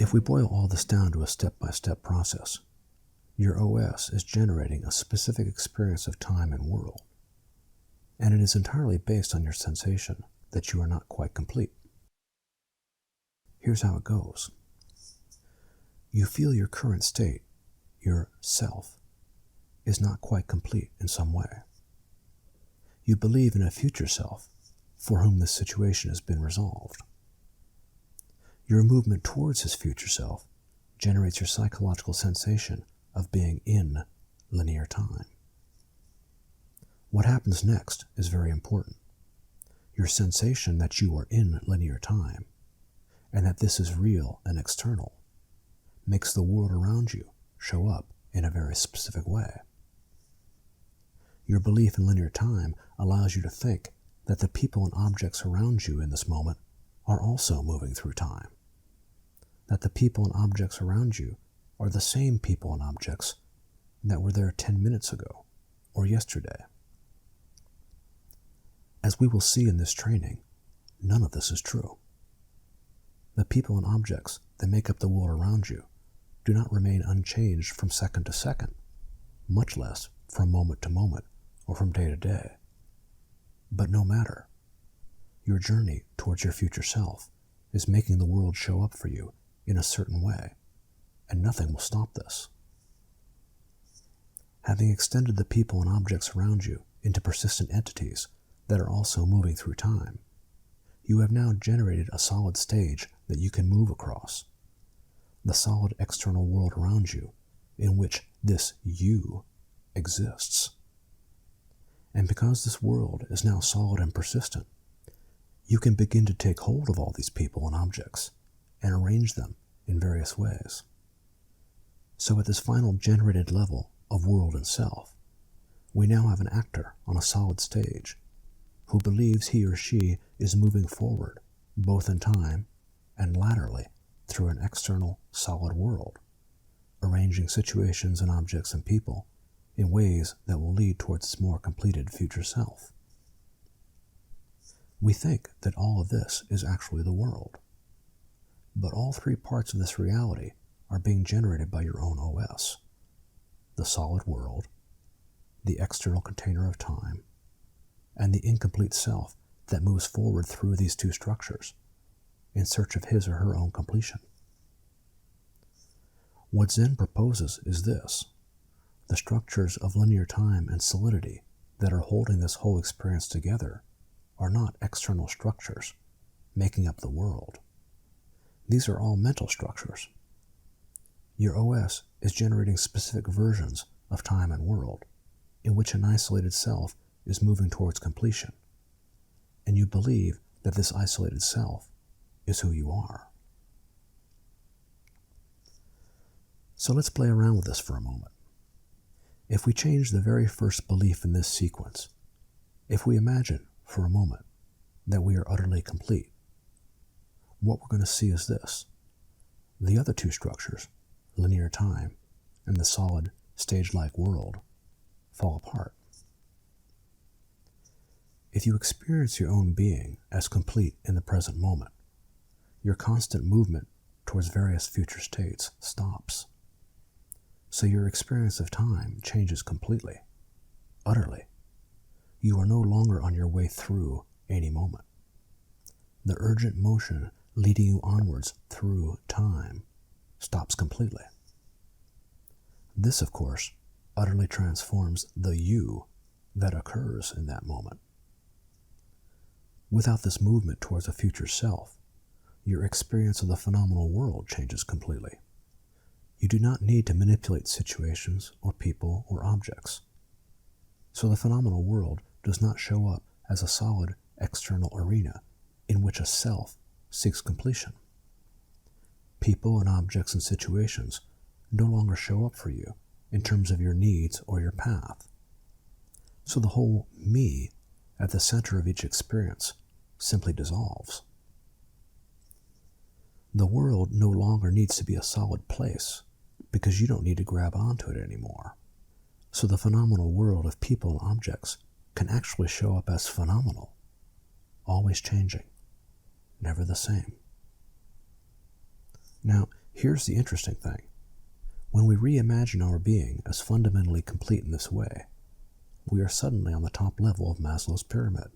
If we boil all this down to a step-by-step process, your OS is generating a specific experience of time and world, and it is entirely based on your sensation that you are not quite complete. Here's how it goes. You feel your current state, your self, is not quite complete in some way. You believe in a future self for whom this situation has been resolved. Your movement towards his future self generates your psychological sensation of being in linear time. What happens next is very important. Your sensation that you are in linear time, and that this is real and external, makes the world around you show up in a very specific way. Your belief in linear time allows you to think that the people and objects around you in this moment are also moving through time. That the people and objects around you are the same people and objects that were there 10 minutes ago or yesterday. As we will see in this training, none of this is true. The people and objects that make up the world around you do not remain unchanged from second to second, much less from moment to moment or from day to day. But no matter, your journey towards your future self is making the world show up for you in a certain way, and nothing will stop this. Having extended the people and objects around you into persistent entities that are also moving through time, you have now generated a solid stage that you can move across, the solid external world around you in which this you exists. And because this world is now solid and persistent, you can begin to take hold of all these people and objects and arrange them in various ways. So at this final generated level of world and self, we now have an actor on a solid stage who believes he or she is moving forward, both in time and laterally through an external solid world, arranging situations and objects and people in ways that will lead towards its more completed future self. We think that all of this is actually the world, but all three parts of this reality are being generated by your own OS: the solid world, the external container of time, and the incomplete self that moves forward through these two structures in search of his or her own completion. What Zen proposes is this: the structures of linear time and solidity that are holding this whole experience together are not external structures making up the world. These are all mental structures. Your OS is generating specific versions of time and world in which an isolated self is moving towards completion, and you believe that this isolated self is who you are. So let's play around with this for a moment. If we change the very first belief in this sequence, if we imagine for a moment that we are utterly complete, what we're going to see is this: the other two structures, linear time and the solid stage-like world, fall apart. If you experience your own being as complete in the present moment, your constant movement towards various future states stops. So your experience of time changes completely, utterly. You are no longer on your way through any moment. The urgent motion leading you onwards through time stops completely. This, of course, utterly transforms the you that occurs in that moment. Without this movement towards a future self, your experience of the phenomenal world changes completely. You do not need to manipulate situations or people or objects. So the phenomenal world does not show up as a solid external arena in which a self seeks completion. People and objects and situations no longer show up for you in terms of your needs or your path. So the whole me at the center of each experience simply dissolves. The world no longer needs to be a solid place because you don't need to grab onto it anymore. So the phenomenal world of people and objects can actually show up as phenomenal, always changing, never the same. Now, Here's the interesting thing. When we reimagine our being as fundamentally complete in this way, we are suddenly on the top level of Maslow's pyramid.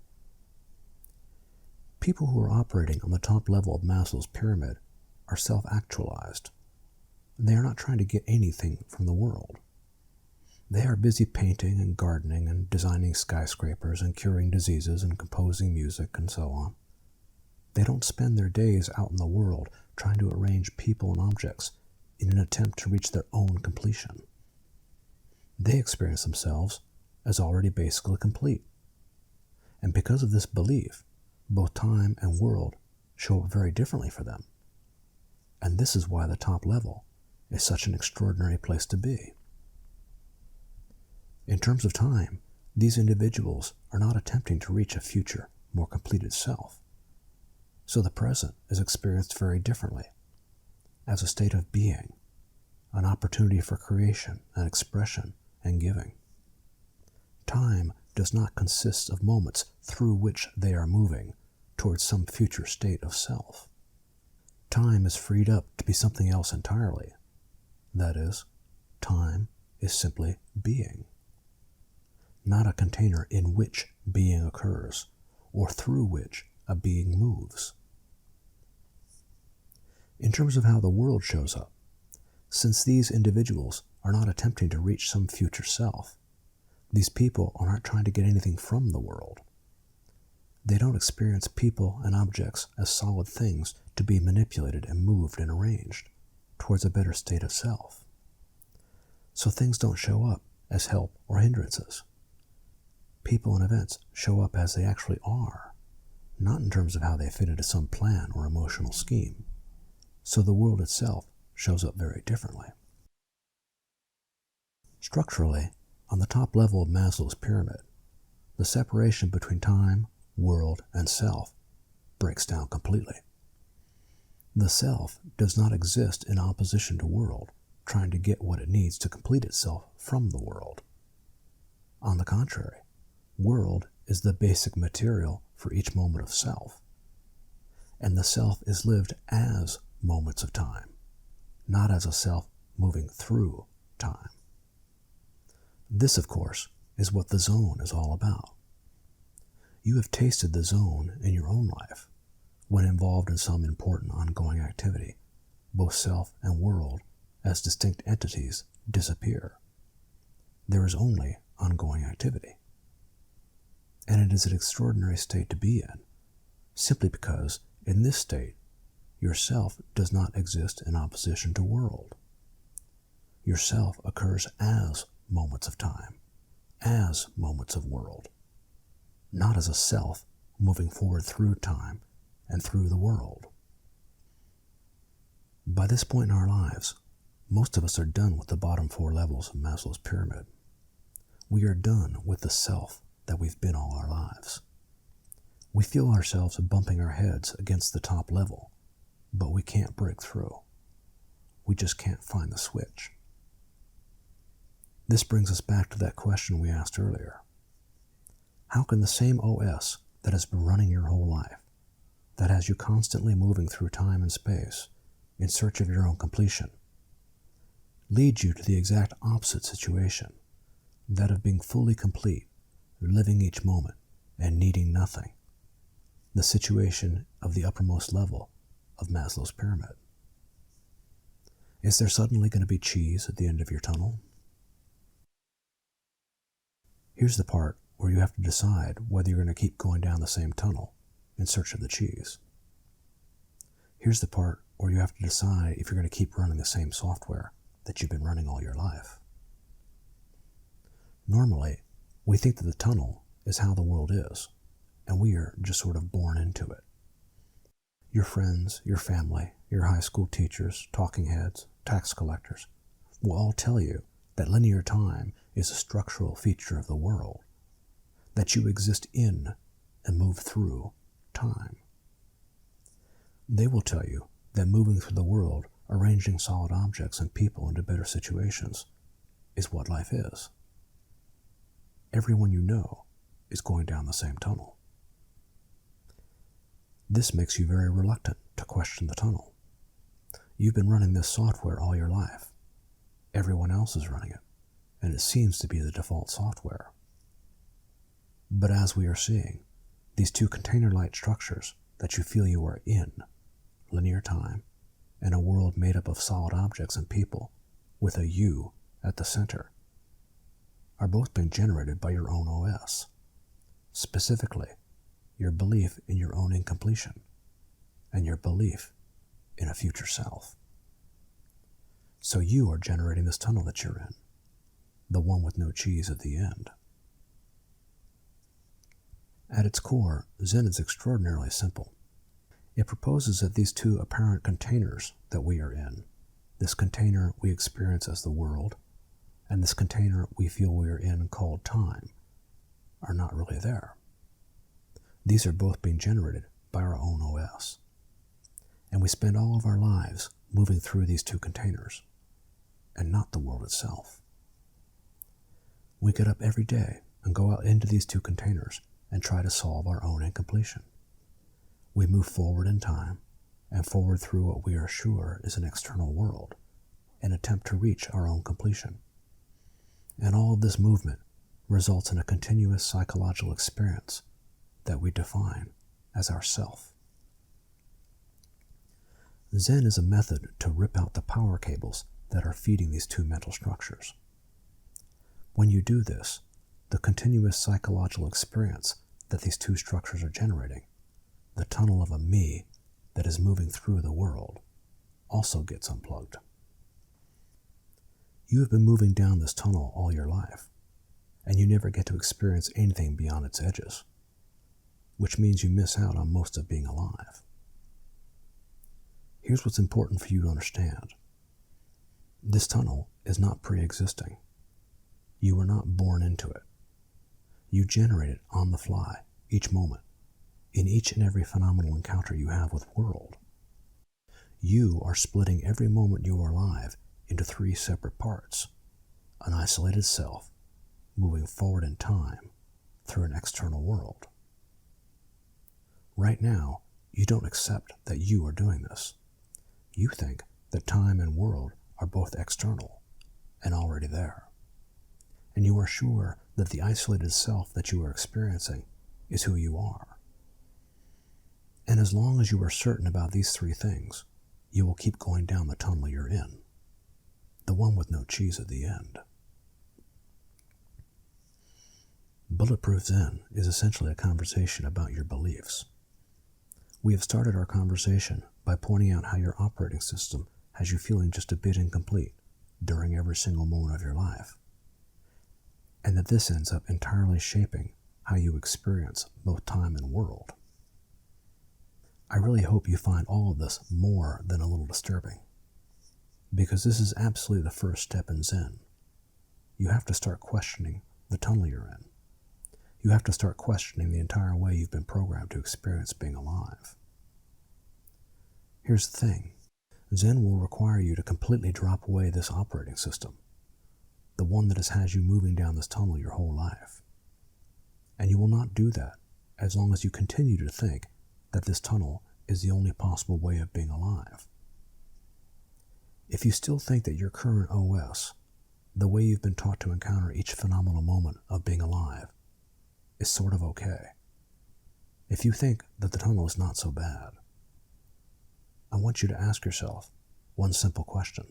People who are operating on the top level of Maslow's pyramid are self-actualized. They are not trying to get anything from the world. They are busy painting and gardening and designing skyscrapers and curing diseases and composing music and so on. They don't spend their days out in the world trying to arrange people and objects in an attempt to reach their own completion. They experience themselves as already basically complete. And because of this belief, both time and world show up very differently for them. And this is why the top level is such an extraordinary place to be. In terms of time, these individuals are not attempting to reach a future, more completed self. So the present is experienced very differently, as a state of being, an opportunity for creation and expression and giving. Time does not consist of moments through which they are moving towards some future state of self. Time is freed up to be something else entirely. That is, time is simply being, not a container in which being occurs or through which a being moves. In terms of how the world shows up, since these individuals are not attempting to reach some future self, these people are not trying to get anything from the world. They don't experience people and objects as solid things to be manipulated and moved and arranged towards a better state of self. So things don't show up as help or hindrances. People and events show up as they actually are, not in terms of how they fit into some plan or emotional scheme. So the world itself shows up very differently. Structurally, on the top level of Maslow's pyramid, the separation between time, world, and self breaks down completely. The self does not exist in opposition to world, trying to get what it needs to complete itself from the world. On the contrary, world is the basic material for each moment of self, and the self is lived as moments of time, not as a self moving through time. This, of course, is what the zone is all about. You have tasted the zone in your own life when involved in some important ongoing activity. Both self and world, as distinct entities, disappear. There is only ongoing activity. And it is an extraordinary state to be in, simply because in this state, yourself does not exist in opposition to world. Yourself occurs as moments of time, as moments of world, not as a self moving forward through time and through the world. By this point in our lives, most of us are done with the bottom 4 levels of Maslow's pyramid. We are done with the self that we've been all our lives. We feel ourselves bumping our heads against the top level, but we can't break through. We just can't find the switch. This brings us back to that question we asked earlier. How can the same OS that has been running your whole life, that has you constantly moving through time and space in search of your own completion, lead you to the exact opposite situation, that of being fully complete, living each moment, and needing nothing, the situation of the uppermost level of Maslow's pyramid? Is there suddenly going to be cheese at the end of your tunnel? Here's the part where you have to decide whether you're going to keep going down the same tunnel in search of the cheese. Here's the part where you have to decide if you're going to keep running the same software that you've been running all your life. Normally, we think that the tunnel is how the world is, and we are just sort of born into it. Your friends, your family, your high school teachers, talking heads, tax collectors will all tell you that linear time is a structural feature of the world, that you exist in and move through time. They will tell you that moving through the world, arranging solid objects and people into better situations, is what life is. Everyone you know is going down the same tunnel. This makes you very reluctant to question the tunnel. You've been running this software all your life. Everyone else is running it, and it seems to be the default software. But as we are seeing, these two container-like structures that you feel you are in, linear time, and a world made up of solid objects and people with a you at the center, are both being generated by your own OS. Specifically, your belief in your own incompletion and your belief in a future self. So you are generating this tunnel that you're in, the one with no cheese at the end. At its core, Zen is extraordinarily simple. It proposes that these two apparent containers that we are in, this container we experience as the world, and this container we feel we are in called time, are not really there. These are both being generated by our own OS. And we spend all of our lives moving through these two containers, and not the world itself. We get up every day and go out into these two containers and try to solve our own incompletion. We move forward in time and forward through what we are sure is an external world and attempt to reach our own completion. And all of this movement results in a continuous psychological experience that we define as our self. Zen is a method to rip out the power cables that are feeding these two mental structures. When you do this, the continuous psychological experience that these two structures are generating, the tunnel of a me that is moving through the world, also gets unplugged. You have been moving down this tunnel all your life, and you never get to experience anything beyond its edges, which means you miss out on most of being alive. Here's what's important for you to understand. This tunnel is not pre-existing. You were not born into it. You generate it on the fly, each moment, in each and every phenomenal encounter you have with world. You are splitting every moment you are alive into three separate parts: an isolated self moving forward in time through an external world. Right now, you don't accept that you are doing this. You think that time and world are both external and already there. And you are sure that the isolated self that you are experiencing is who you are. And as long as you are certain about these three things, you will keep going down the tunnel you're in, the one with no cheese at the end. Bulletproof Zen is essentially a conversation about your beliefs. We have started our conversation by pointing out how your operating system has you feeling just a bit incomplete during every single moment of your life, and that this ends up entirely shaping how you experience both time and world. I really hope you find all of this more than a little disturbing, because this is absolutely the first step in Zen. You have to start questioning the tunnel you're in. You have to start questioning the entire way you've been programmed to experience being alive. Here's the thing. Zen will require you to completely drop away this operating system, the one that has had you moving down this tunnel your whole life. And you will not do that as long as you continue to think that this tunnel is the only possible way of being alive. If you still think that your current OS, the way you've been taught to encounter each phenomenal moment of being alive, is sort of okay, if you think that the tunnel is not so bad, I want you to ask yourself one simple question.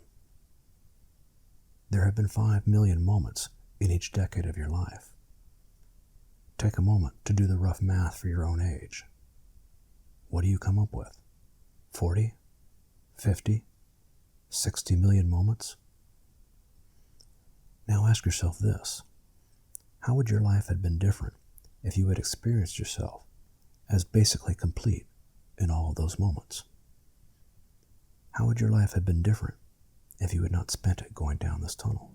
There have been 5 million moments in each decade of your life. Take a moment to do the rough math for your own age. What do you come up with? 40? 50? 60 million moments? Now ask yourself this. How would your life have been different if you had experienced yourself as basically complete in all of those moments? How would your life have been different if you had not spent it going down this tunnel?